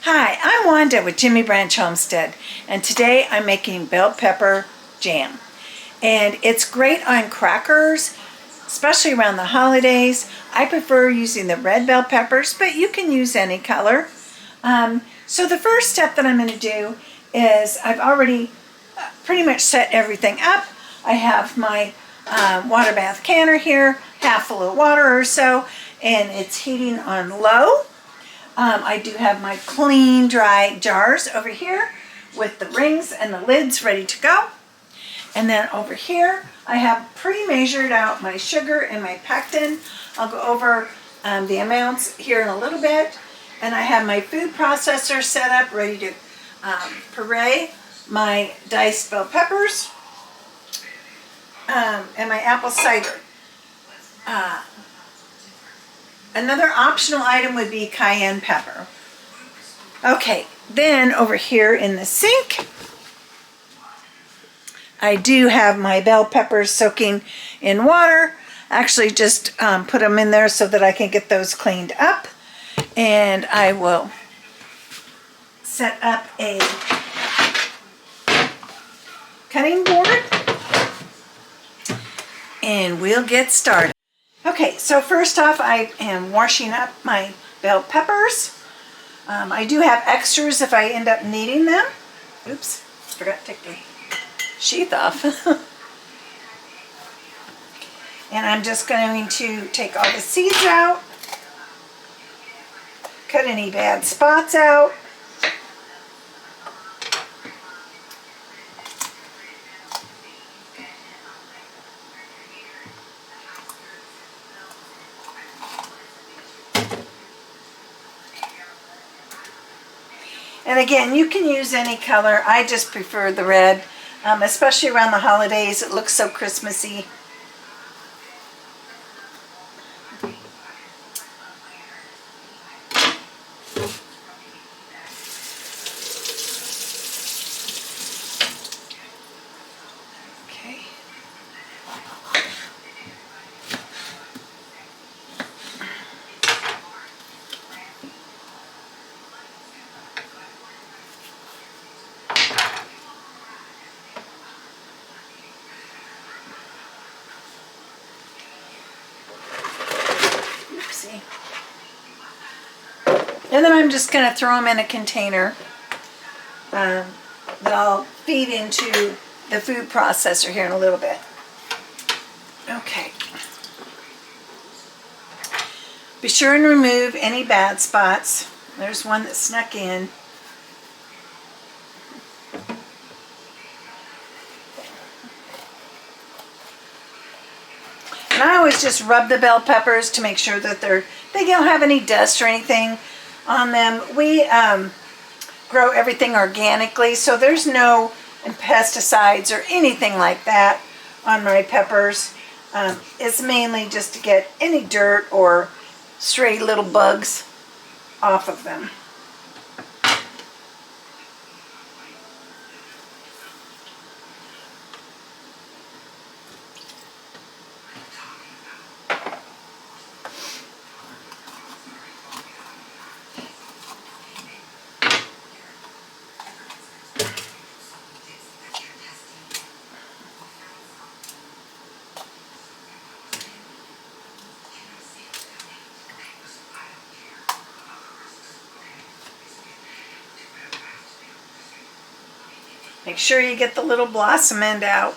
Hi, I'm Wanda with Jimmy Branch Homestead, and today I'm making bell pepper jam. And it's great on crackers, especially around the holidays. I prefer using the red bell peppers, but you can use any color. So the first step that I'm going to do is I've already pretty much set everything up. I have my water bath canner here, half full of water or so, and it's heating on low. I do have my clean, dry jars over here with the rings and the lids ready to go. And then over here, I have pre-measured out my sugar and my pectin. I'll go over the amounts here in a little bit. And I have my food processor set up, ready to puree my diced bell peppers and my apple cider. Another optional item would be cayenne pepper. Okay, then over here in the sink, I do have my bell peppers soaking in water. Actually just put them in there so that I can get those cleaned up. And I will set up a cutting board and we'll get started. Okay, so first off, I am washing up my bell peppers. I do have extras if I end up needing them. Oops, forgot to take the sheath off. And I'm just going to take all the seeds out, cut any bad spots out. And again, you can use any color. I just prefer the red, especially around the holidays. It looks so Christmassy. Okay. And then I'm just going to throw them in a container that I'll feed into the food processor here in a little bit. Okay. Be sure and remove any bad spots. There's one that snuck in. And I always just rub the bell peppers to make sure that they don't have any dust or anything on them. We grow everything organically, so there's no pesticides or anything like that on my peppers. It's mainly just to get any dirt or stray little bugs off of them. Make sure you get the little blossom end out.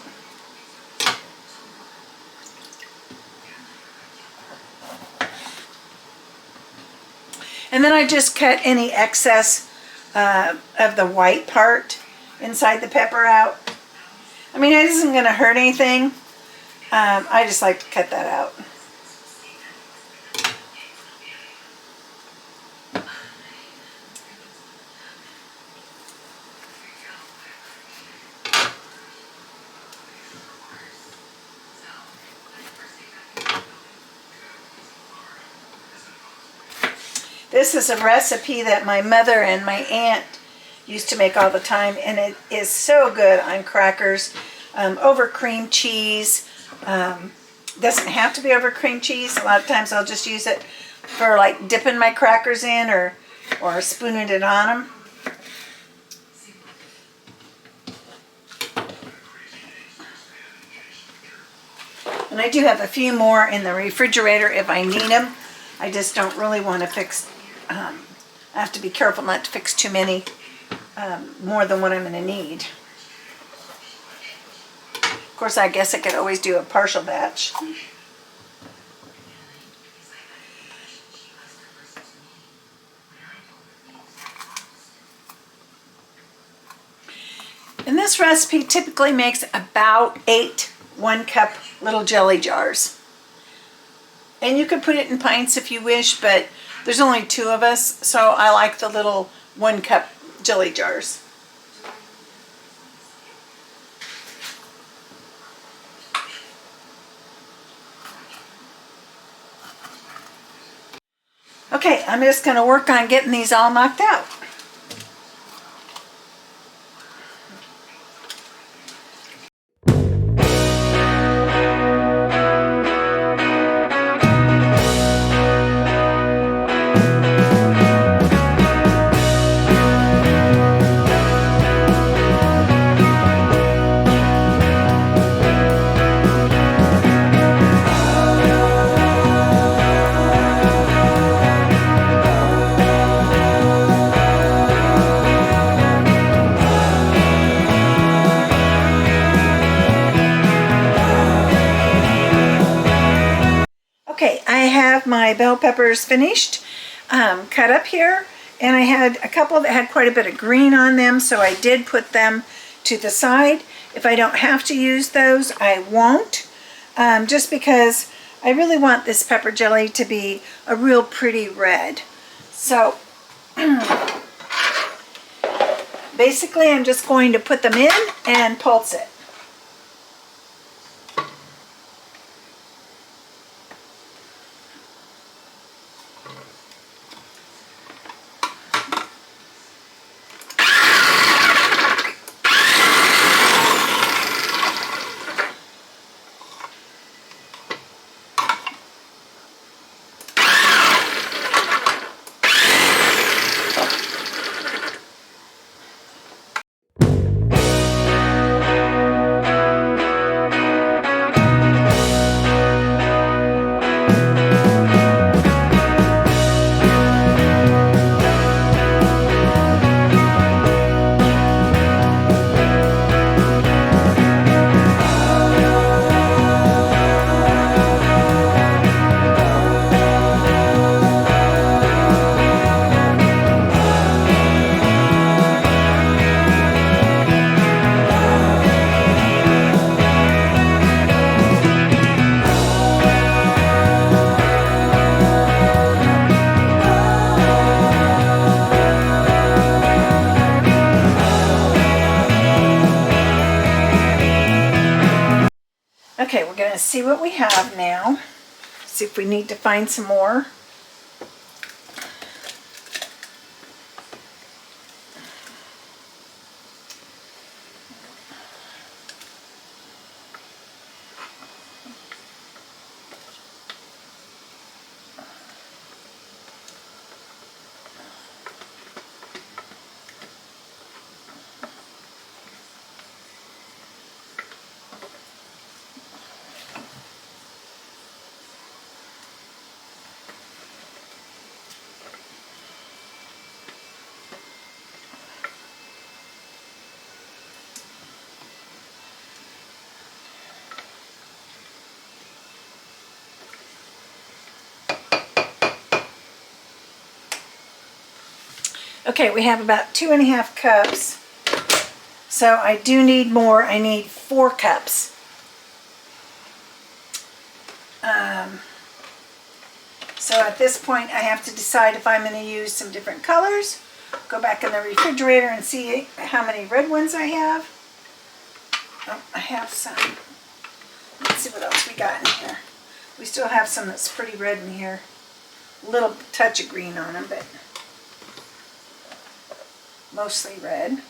And then I just cut any excess of the white part inside the pepper out. I mean, it isn't going to hurt anything. I just like to cut that out. This is a recipe that my mother and my aunt used to make all the time, and it is so good on crackers. Over cream cheese. Doesn't have to be over cream cheese. A lot of times I'll just use it for like dipping my crackers in, or or spooning it on them. And I do have a few more in the refrigerator if I need them. I just don't really want to fix, I have to be careful not to fix too many, more than what I'm going to need. Of course, I guess I could always do a partial batch. And this recipe typically makes about 8 1-cup little jelly jars. And you could put it in pints if you wish, but there's only 2 of us, so I like the little 1-cup jelly jars. Okay, I'm just going to work on getting these all knocked out. Okay, I have my bell peppers finished, cut up here, and I had a couple that had quite a bit of green on them, so I did put them to the side. If I don't have to use those, I won't, just because I really want this pepper jelly to be a real pretty red. So basically I'm just going to put them in and pulse it. Okay, we're going to see what we have now. See if we need to find some more. Okay, we have about 2.5 cups. So I do need more. I need 4 cups. So at this point I have to decide if I'm going to use some different colors. Go back in the refrigerator and see how many red ones I have. Oh, I have some. Let's see what else we got in here. We still have some that's pretty red in here. A little touch of green on them, but mostly red.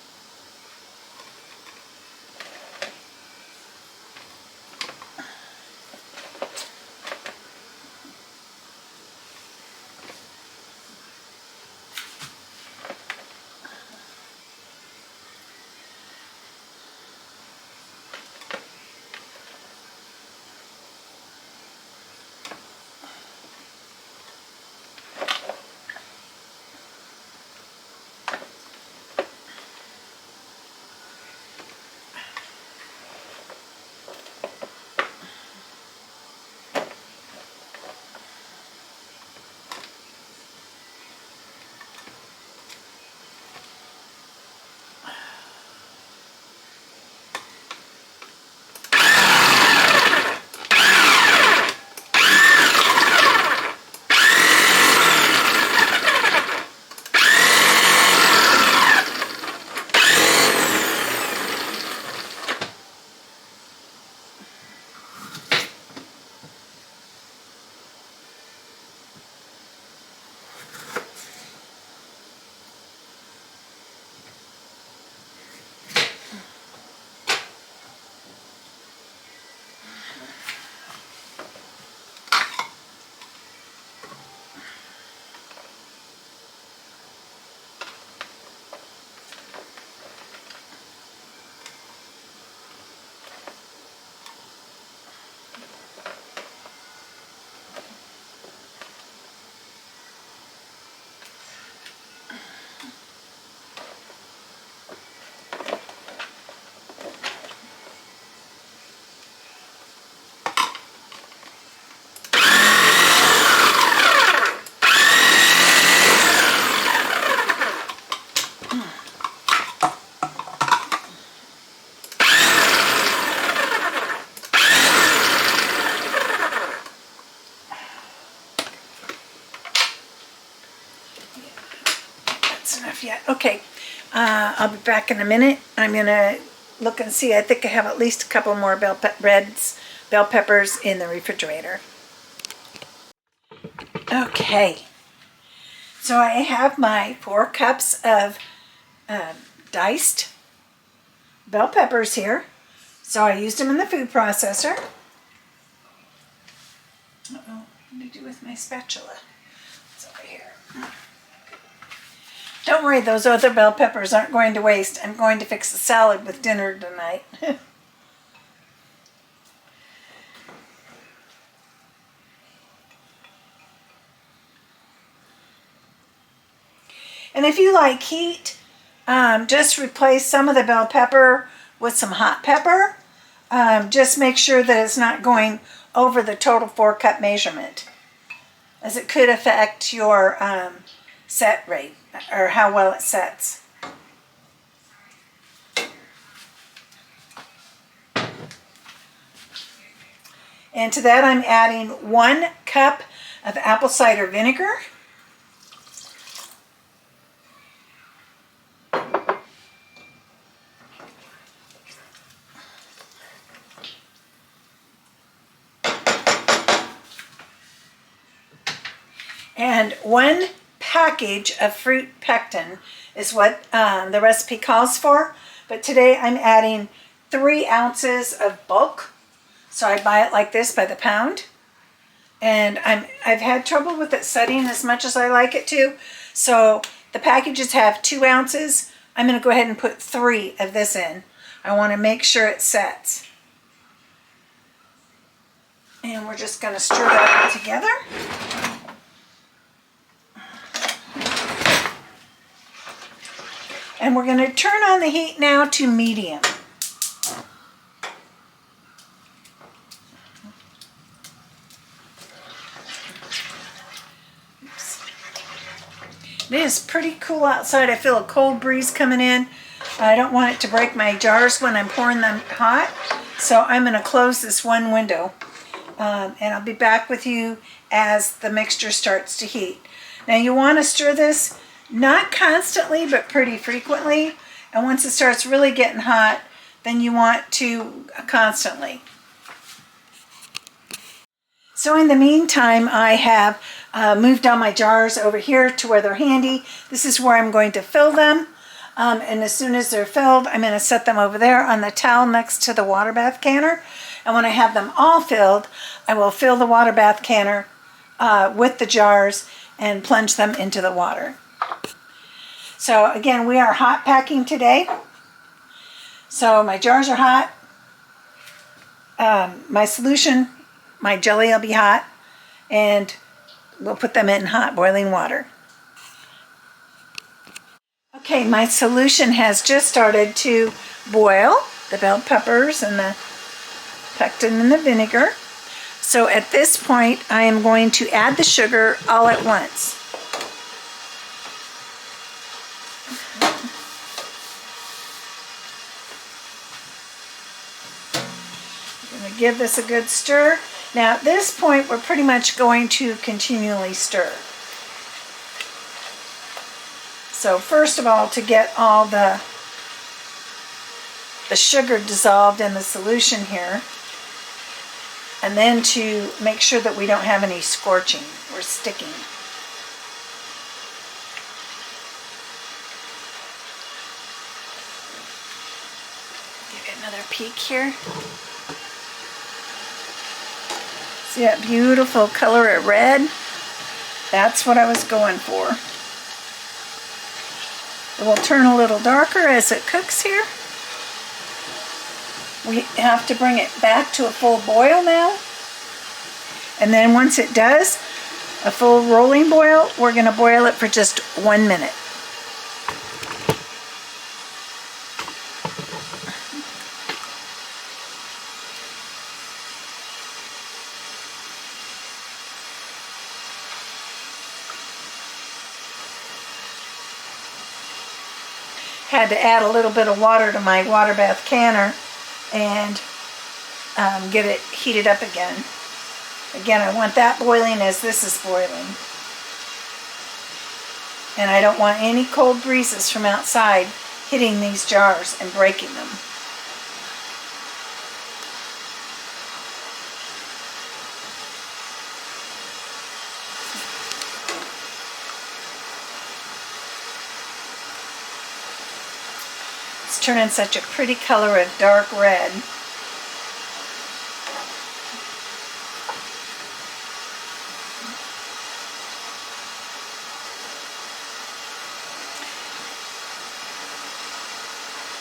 that. Okay, I'll be back in a minute. I'm going to look and see. I think I have at least a couple more bell peppers in the refrigerator. Okay, so I have my 4 cups of diced bell peppers here. So I used them in the food processor. Uh-oh, what did I do with my spatula? It's over here. Don't worry, those other bell peppers aren't going to waste. I'm going to fix the salad with dinner tonight. And if you like heat, just replace some of the bell pepper with some hot pepper. Just make sure that it's not going over the total 4-cup measurement, as it could affect your set rate or how well it sets. And to that I'm adding 1 cup of apple cider vinegar. And 1 package of fruit pectin is what the recipe calls for. But today I'm adding 3 ounces of bulk. So I buy it like this by the pound. And I've had trouble with it setting as much as I like it to. So the packages have 2 ounces. I'm going to go ahead and put 3 of this in. I want to make sure it sets. And we're just going to stir that all together. And we're going to turn on the heat now to medium. Oops. It is pretty cool outside. I feel a cold breeze coming in. I don't want it to break my jars when I'm pouring them hot. So I'm going to close this one window. And I'll be back with you as the mixture starts to heat. Now you want to stir this not constantly, but pretty frequently. And once it starts really getting hot, then you want to constantly. So in the meantime, I have moved all my jars over here to where they're handy. This is where I'm going to fill them. And as soon as they're filled, I'm going to set them over there on the towel next to the water bath canner. And when I have them all filled, I will fill the water bath canner with the jars and plunge them into the water. So again, we are hot packing today. So my jars are hot. My solution, my jelly will be hot. And we'll put them in hot boiling water. Okay, my solution has just started to boil, the bell peppers and the pectin and the vinegar. So at this point, I am going to add the sugar all at once. I'm going to give this a good stir. Now at this point, we're pretty much going to continually stir. So first of all, to get all the sugar dissolved in the solution here, and then to make sure that we don't have any scorching or sticking. Give it another peek here. See that beautiful color of red? That's what I was going for. It will turn a little darker as it cooks here. We have to bring it back to a full boil now. And then once it does, a full rolling boil, we're going to boil it for just 1 minute. Had to add a little bit of water to my water bath canner and get it heated up again. Again, I want that boiling as this is boiling. And I don't want any cold breezes from outside hitting these jars and breaking them. It's turning such a pretty color of dark red.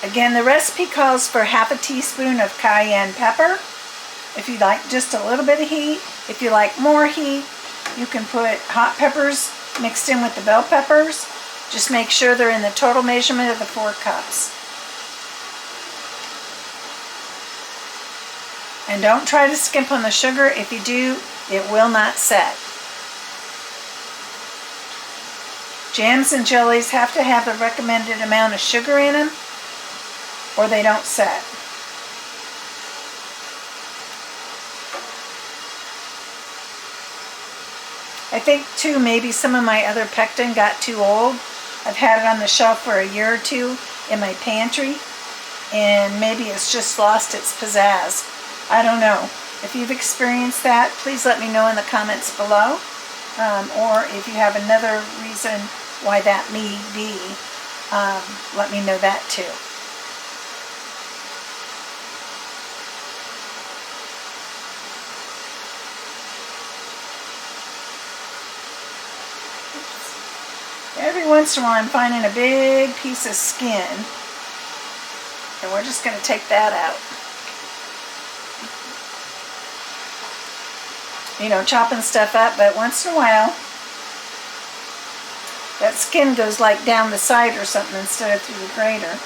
Again, the recipe calls for half a teaspoon of cayenne pepper. If you like just a little bit of heat, if you like more heat, you can put hot peppers mixed in with the bell peppers. Just make sure they're in the total measurement of the 4 cups. And don't try to skimp on the sugar. If you do, it will not set. Jams and jellies have to have the recommended amount of sugar in them, or they don't set. I think too, maybe some of my other pectin got too old. I've had it on the shelf for a year or two in my pantry, and maybe it's just lost its pizzazz. I don't know. If you've experienced that, please let me know in the comments below. Or if you have another reason why that may be, let me know that too. Every once in a while I'm finding a big piece of skin, and we're just going to take that out. You know, chopping stuff up, but once in a while that skin goes like down the side or something instead of through the grater.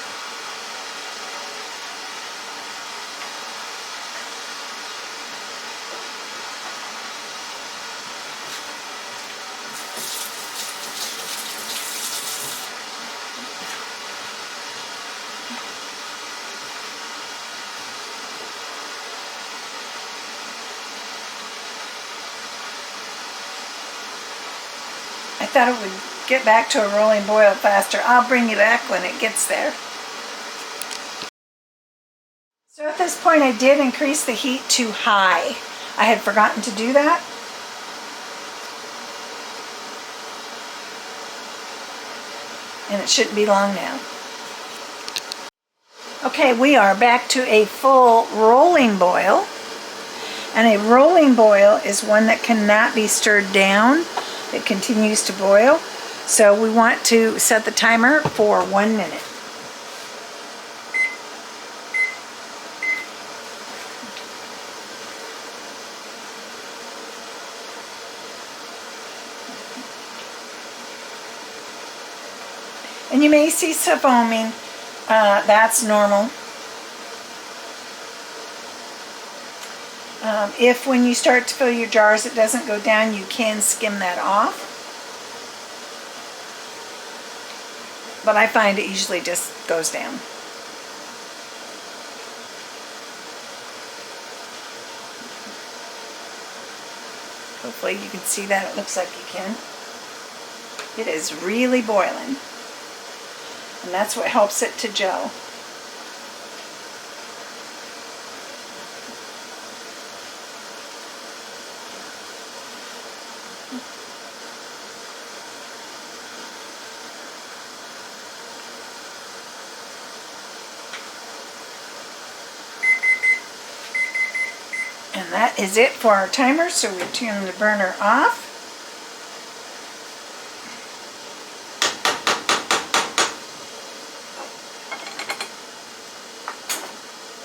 I thought it would get back to a rolling boil faster. I'll bring you back when it gets there. So at this point I did increase the heat to high. I had forgotten to do that. And it shouldn't be long now. Okay, we are back to a full rolling boil. And a rolling boil is one that cannot be stirred down. It continues to boil. So we want to set the timer for 1 minute. And you may see some foaming. That's normal. If when you start to fill your jars it doesn't go down, you can skim that off. But I find it usually just goes down. Hopefully you can see that. It looks like you can. It is really boiling. And that's what helps it to gel. And that is it for our timer, so we turn the burner off.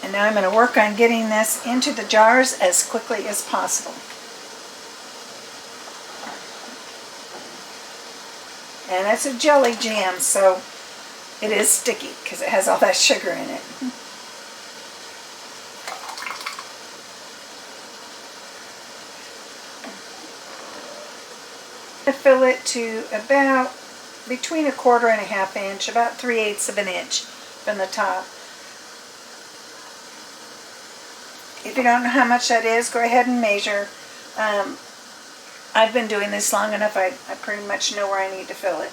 And now I'm going to work on getting this into the jars as quickly as possible. And it's a jelly jam, so it is sticky because it has all that sugar in it. I fill it to about between 1/4 and 1/2 inch, about 3/8 of an inch from the top. If you don't know how much that is, go ahead and measure. I've been doing this long enough, I pretty much know where I need to fill it.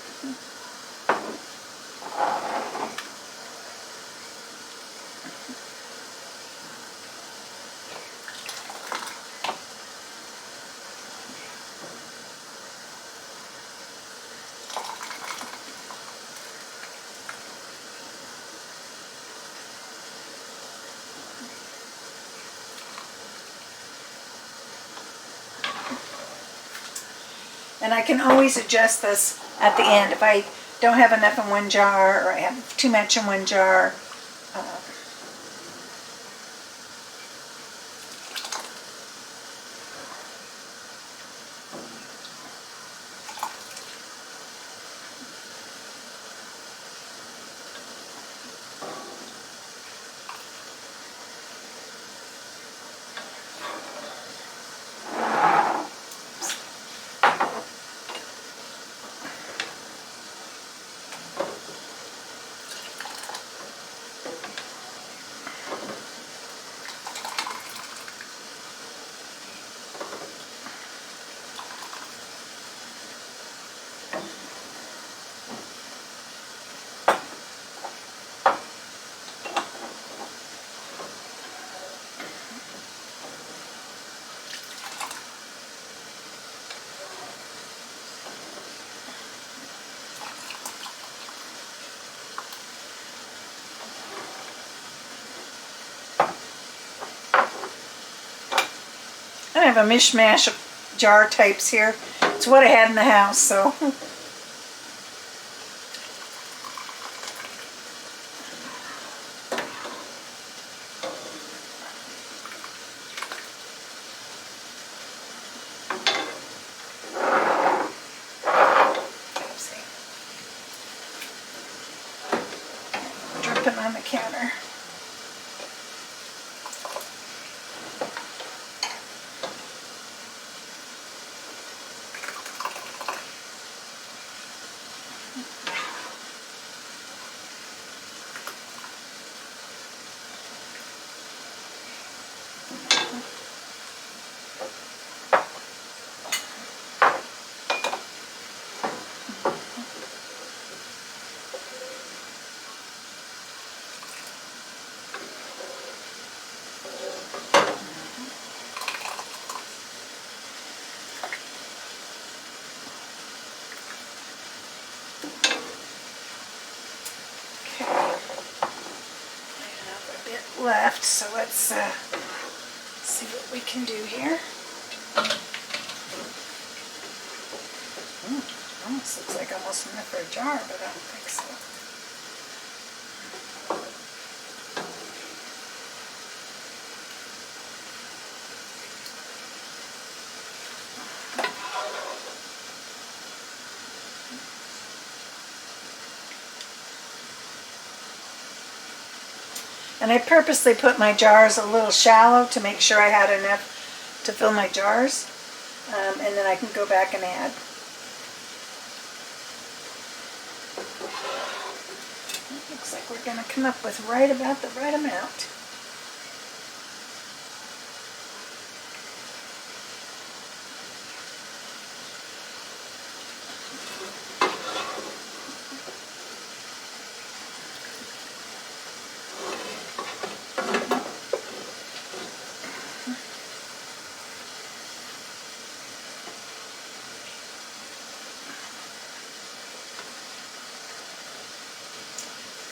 And I can always adjust this at the end if I don't have enough in one jar or I have too much in one jar. I have a mishmash of jar types here. It's what I had in the house, so. Dripping on the counter. Left, so let's see what we can do here. Almost looks like almost enough for a jar, but I don't think so. And I purposely put my jars a little shallow to make sure I had enough to fill my jars. And then I can go back and add. It looks like we're going to come up with right about the right amount.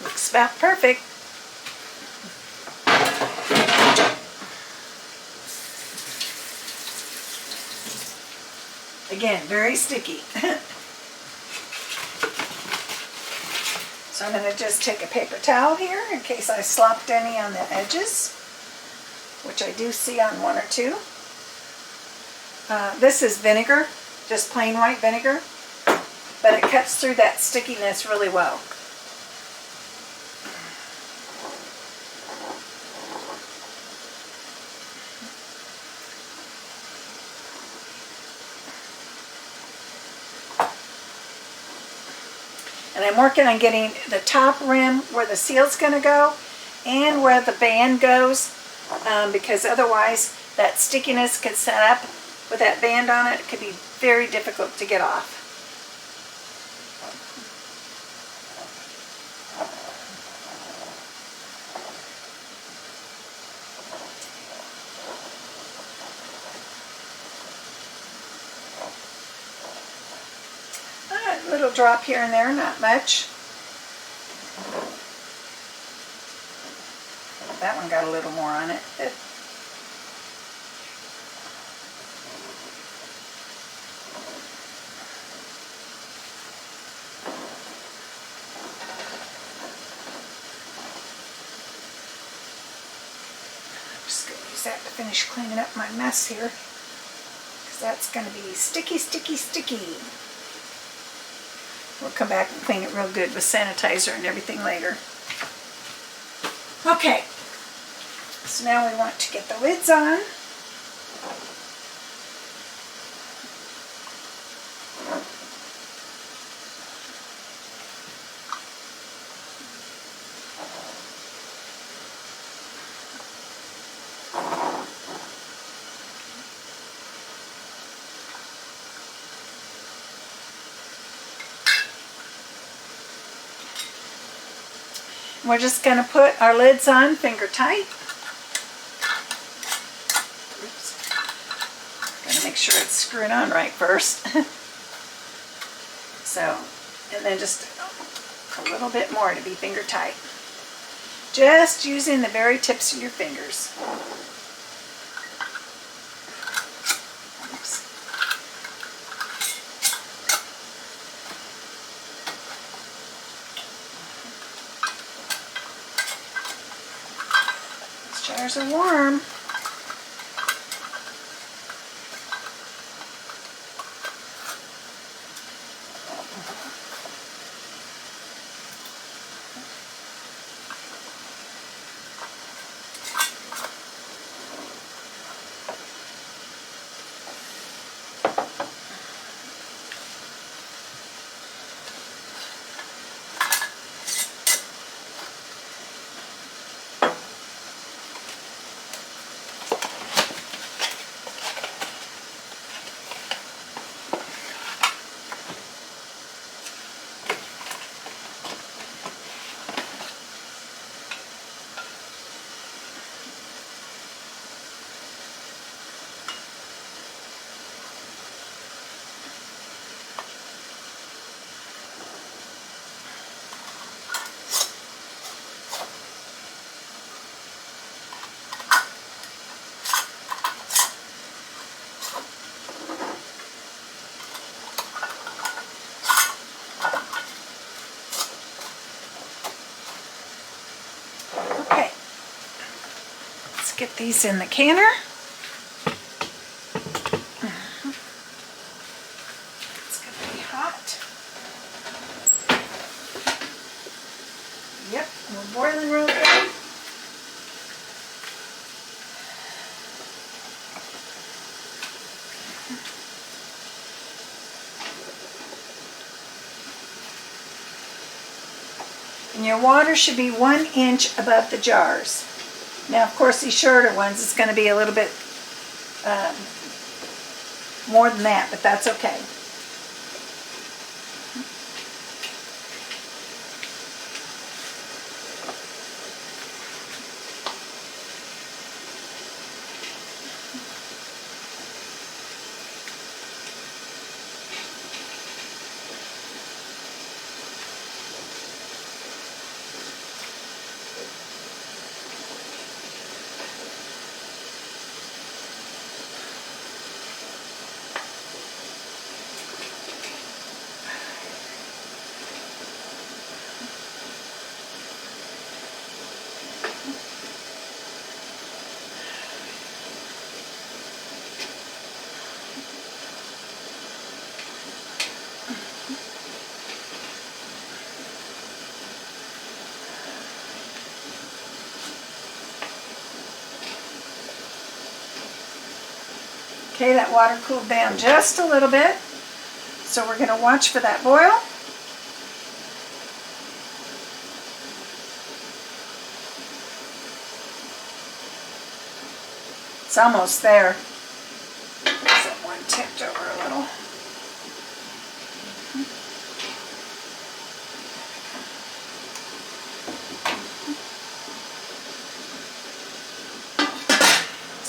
Looks about perfect. Again, very sticky. So I'm going to just take a paper towel here in case I slopped any on the edges, which I do see on one or two. This is vinegar, just plain white vinegar, but it cuts through that stickiness really well. And I'm working on getting the top rim where the seal's going to go and where the band goes, because otherwise that stickiness could set up with that band on it. It could be very difficult to get off. A little drop here and there, not much. That one got a little more on it. Just going to use that to finish cleaning up my mess here, because that's going to be sticky, sticky, sticky. We'll come back and clean it real good with sanitizer and everything later. Okay, so now we want to get the lids on. We're just going to put our lids on finger tight. Oops. Got to make sure it's screwed on right first. So, and then just a little bit more to be finger tight. Just using the very tips of your fingers. Oops. Jars are warm. Get these in the canner. It's going to be hot. Yep, we're boiling real good. And your water should be 1 inch above the jars. Now, of course, these shorter ones, it's going to be a little bit more than that, but that's okay. Okay, that water cooled down just a little bit, so we're going to watch for that boil. It's almost there. That one tipped over a little.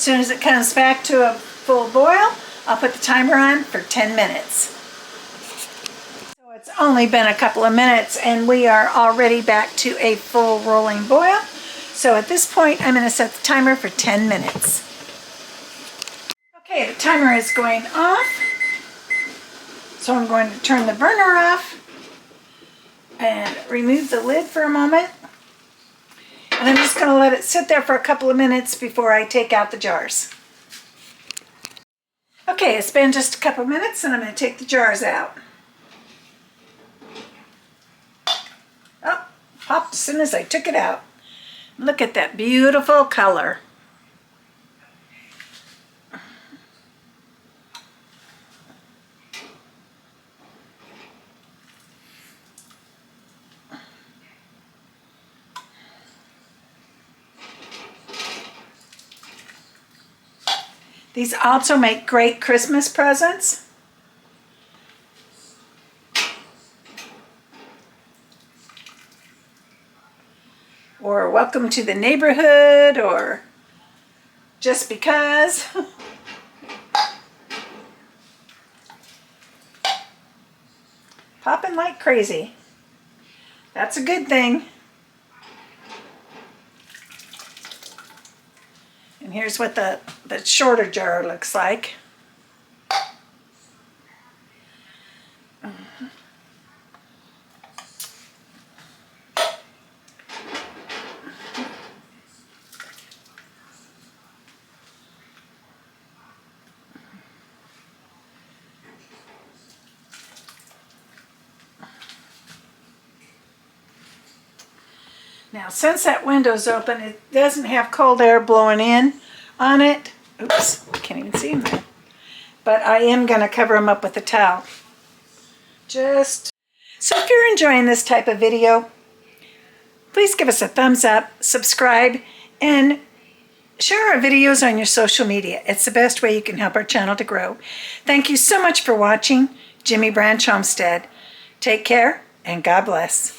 soon as it comes back to a full boil, I'll put the timer on for 10 minutes. So it's only been a couple of minutes and we are already back to a full rolling boil. So at this point, I'm going to set the timer for 10 minutes. Okay, the timer is going off. So I'm going to turn the burner off and remove the lid for a moment. And I'm just going to let it sit there for a couple of minutes before I take out the jars. Okay, it's been just a couple of minutes and I'm going to take the jars out. Oh, popped as soon as I took it out. Look at that beautiful color. These also make great Christmas presents. Or welcome to the neighborhood, or just because. Popping like crazy. That's a good thing. And here's what the shorter jar looks like. Now, since that window's open, it doesn't have cold air blowing in on it. Oops, can't even see them there. But I am going to cover them up with a towel. So if you're enjoying this type of video, please give us a thumbs up, subscribe, and share our videos on your social media. It's the best way you can help our channel to grow. Thank you so much for watching. Jimmy Branch Homestead. Take care, and God bless.